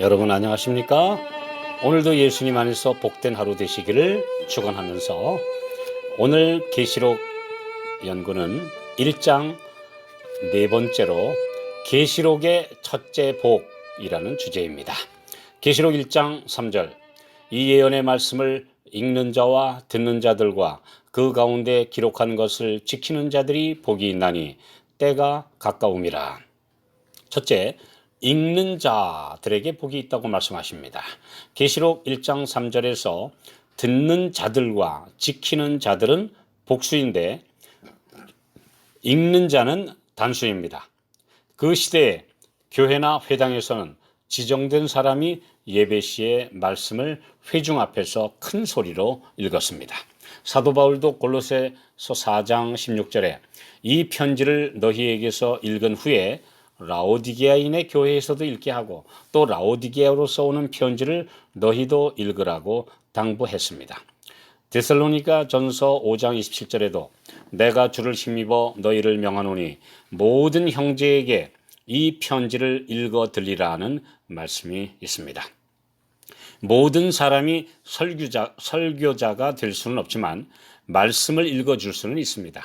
여러분 안녕하십니까? 오늘도 예수님 안에서 복된 하루 되시기를 축원하면서 오늘 계시록 연구는 1장 네 번째로 계시록의 첫째 복이라는 주제입니다. 계시록 1장 3절 이 예언의 말씀을 읽는 자와 듣는 자들과 그 가운데 기록한 것을 지키는 자들이 복이 있나니 때가 가까움이라. 첫째, 읽는 자들에게 복이 있다고 말씀하십니다. 계시록 1장 3절에서 듣는 자들과 지키는 자들은 복수인데 읽는 자는 단수입니다. 그 시대에 교회나 회당에서는 지정된 사람이 예배 시에 말씀을 회중 앞에서 큰 소리로 읽었습니다. 사도 바울도 골로새서 4장 16절에 이 편지를 너희에게서 읽은 후에 라오디게아인의 교회에서도 읽게 하고 또 라오디게아로서 오는 편지를 너희도 읽으라고 당부했습니다. 데살로니가 전서 5장 27절에도 내가 주를 힘입어 너희를 명하노니 모든 형제에게 이 편지를 읽어 들리라는 말씀이 있습니다. 모든 사람이 설교자가 될 수는 없지만 말씀을 읽어줄 수는 있습니다.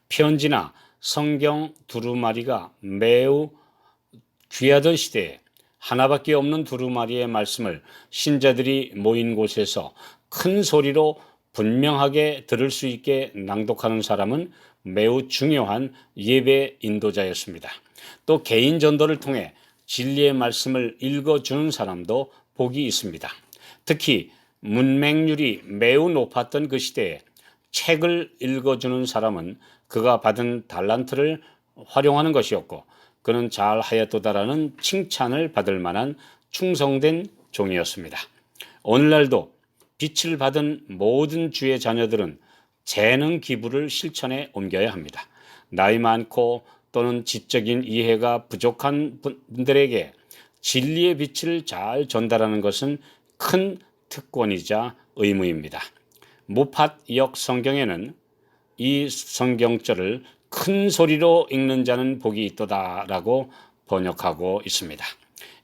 편지나 성경 두루마리가 매우 귀하던 시대에 하나밖에 없는 두루마리의 말씀을 신자들이 모인 곳에서 큰 소리로 분명하게 들을 수 있게 낭독하는 사람은 매우 중요한 예배 인도자였습니다. 또 개인 전도를 통해 진리의 말씀을 읽어주는 사람도 복이 있습니다. 특히 문맹률이 매우 높았던 그 시대에 책을 읽어주는 사람은 그가 받은 달란트를 활용하는 것이었고 그는 잘하였도다라는 칭찬을 받을 만한 충성된 종이었습니다. 오늘날도 빛을 받은 모든 주의 자녀들은 재능 기부를 실천에 옮겨야 합니다. 나이 많고 또는 지적인 이해가 부족한 분들에게 진리의 빛을 잘 전달하는 것은 큰 특권이자 의무입니다. 무팟역 성경에는 이 성경절을 큰 소리로 읽는 자는 복이 있도다라고 번역하고 있습니다.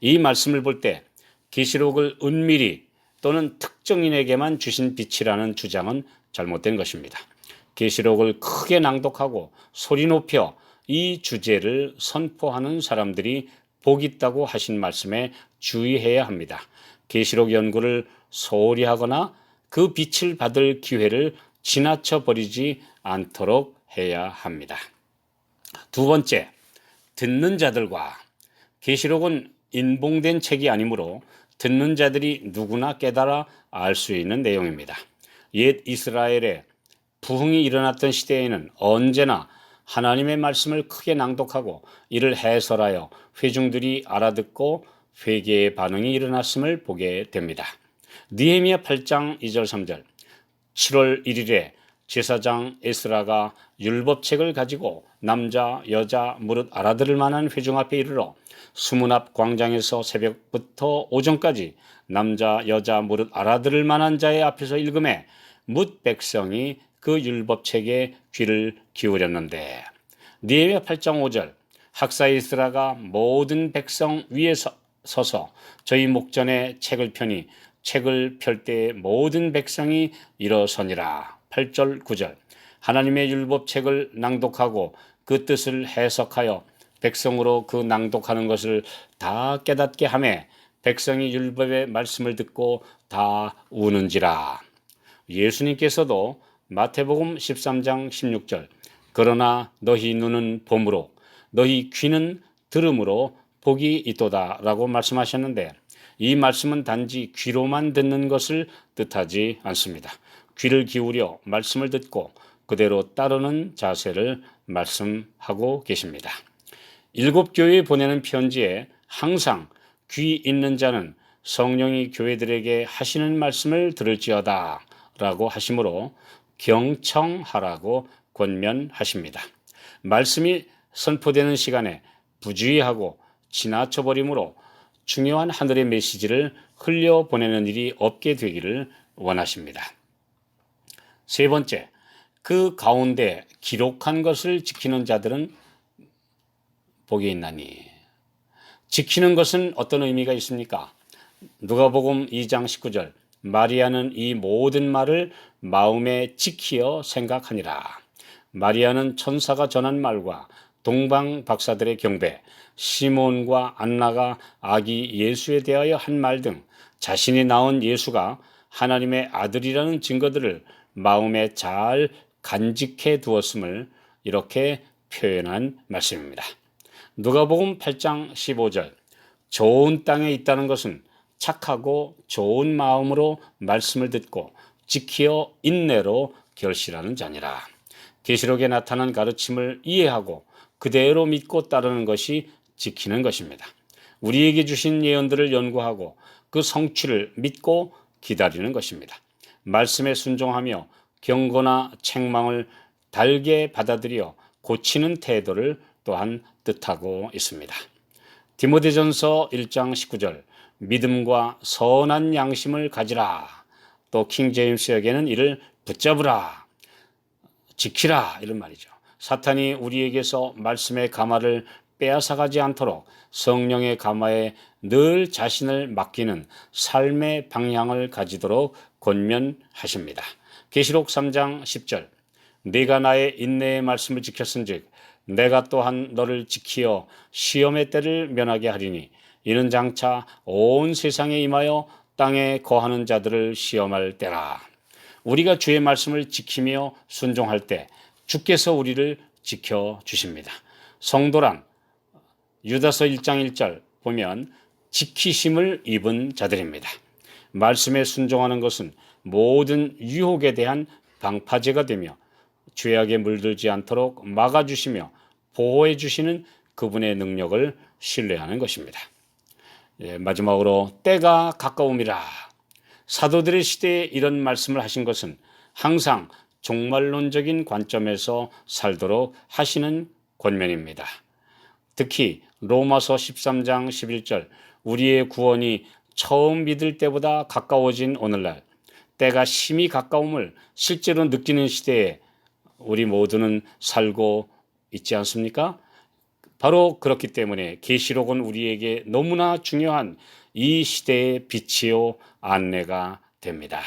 이 말씀을 볼 때 계시록을 은밀히 또는 특정인에게만 주신 빛이라는 주장은 잘못된 것입니다. 계시록을 크게 낭독하고 소리 높여 이 주제를 선포하는 사람들이 복 있다고 하신 말씀에 주의해야 합니다. 계시록 연구를 소홀히 하거나 그 빛을 받을 기회를 지나쳐 버리지 않도록 해야 합니다. 두 번째, 듣는 자들과 계시록은 인봉된 책이 아니므로 듣는 자들이 누구나 깨달아 알 수 있는 내용입니다. 옛 이스라엘에 부흥이 일어났던 시대에는 언제나 하나님의 말씀을 크게 낭독하고 이를 해설하여 회중들이 알아듣고 회개의 반응이 일어났음을 보게 됩니다. 느헤미야 8장 2절 3절 7월 1일에 제사장 에스라가 율법책을 가지고 남자 여자 무릇 알아들을 만한 회중 앞에 이르러 수문 앞 광장에서 새벽부터 오전까지 남자 여자 무릇 알아들을 만한 자의 앞에서 읽음에 뭇 백성이 그 율법책에 귀를 기울였는데 느헤미야 8장 5절 학사 에스라가 모든 백성 위에 서서 저희 목전에 책을 펴니 책을 펼 때에 모든 백성이 일어서니라. 8절 9절 하나님의 율법책을 낭독하고 그 뜻을 해석하여 백성으로 그 낭독하는 것을 다 깨닫게 하매 백성이 율법의 말씀을 듣고 다 우는지라. 예수님께서도 마태복음 13장 16절 그러나 너희 눈은 봄으로 너희 귀는 들음으로 복이 있도다 라고 말씀하셨는데 이 말씀은 단지 귀로만 듣는 것을 뜻하지 않습니다. 귀를 기울여 말씀을 듣고 그대로 따르는 자세를 말씀하고 계십니다. 7교회에 보내는 편지에 항상 귀 있는 자는 성령이 교회들에게 하시는 말씀을 들을지어다 라고 하시므로 경청하라고 권면하십니다. 말씀이 선포되는 시간에 부주의하고 지나쳐버리므로 중요한 하늘의 메시지를 흘려보내는 일이 없게 되기를 원하십니다. 세 번째, 그 가운데 기록한 것을 지키는 자들은 복이 있나니. 지키는 것은 어떤 의미가 있습니까? 누가복음 2장 19절 마리아는 이 모든 말을 마음에 지키어 생각하니라. 마리아는 천사가 전한 말과 동방 박사들의 경배, 시몬과 안나가 아기 예수에 대하여 한 말 등 자신이 낳은 예수가 하나님의 아들이라는 증거들을 마음에 잘 간직해 두었음을 이렇게 표현한 말씀입니다. 누가복음 8장 15절 좋은 땅에 있다는 것은 착하고 좋은 마음으로 말씀을 듣고 지키어 인내로 결실하는 자니라. 계시록에 나타난 가르침을 이해하고 그대로 믿고 따르는 것이 지키는 것입니다. 우리에게 주신 예언들을 연구하고 그 성취를 믿고 기다리는 것입니다. 말씀에 순종하며 경고나 책망을 달게 받아들여 고치는 태도를 또한 뜻하고 있습니다. 디모데전서 1장 19절 믿음과 선한 양심을 가지라. 또 킹제임스역에는 이를 붙잡으라, 지키라 이런 말이죠. 사탄이 우리에게서 말씀의 가마를 빼앗아가지 않도록 성령의 가마에 늘 자신을 맡기는 삶의 방향을 가지도록 권면하십니다. 계시록 3장 10절 네가 나의 인내의 말씀을 지켰은즉 내가 또한 너를 지키어 시험의 때를 면하게 하리니 이는 장차 온 세상에 임하여 땅에 거하는 자들을 시험할 때라. 우리가 주의 말씀을 지키며 순종할 때 주께서 우리를 지켜주십니다. 성도란 유다서 1장 1절 보면 지키심을 입은 자들입니다. 말씀에 순종하는 것은 모든 유혹에 대한 방파제가 되며 죄악에 물들지 않도록 막아주시며 보호해 주시는 그분의 능력을 신뢰하는 것입니다. 마지막으로 때가 가까움이라. 사도들의 시대에 이런 말씀을 하신 것은 항상 종말론적인 관점에서 살도록 하시는 권면입니다. 특히 로마서 13장 11절 우리의 구원이 처음 믿을 때보다 가까워진 오늘날 때가 심히 가까움을 실제로 느끼는 시대에 우리 모두는 살고 있지 않습니까? 바로 그렇기 때문에 계시록은 우리에게 너무나 중요한 이 시대의 빛이요 안내가 됩니다.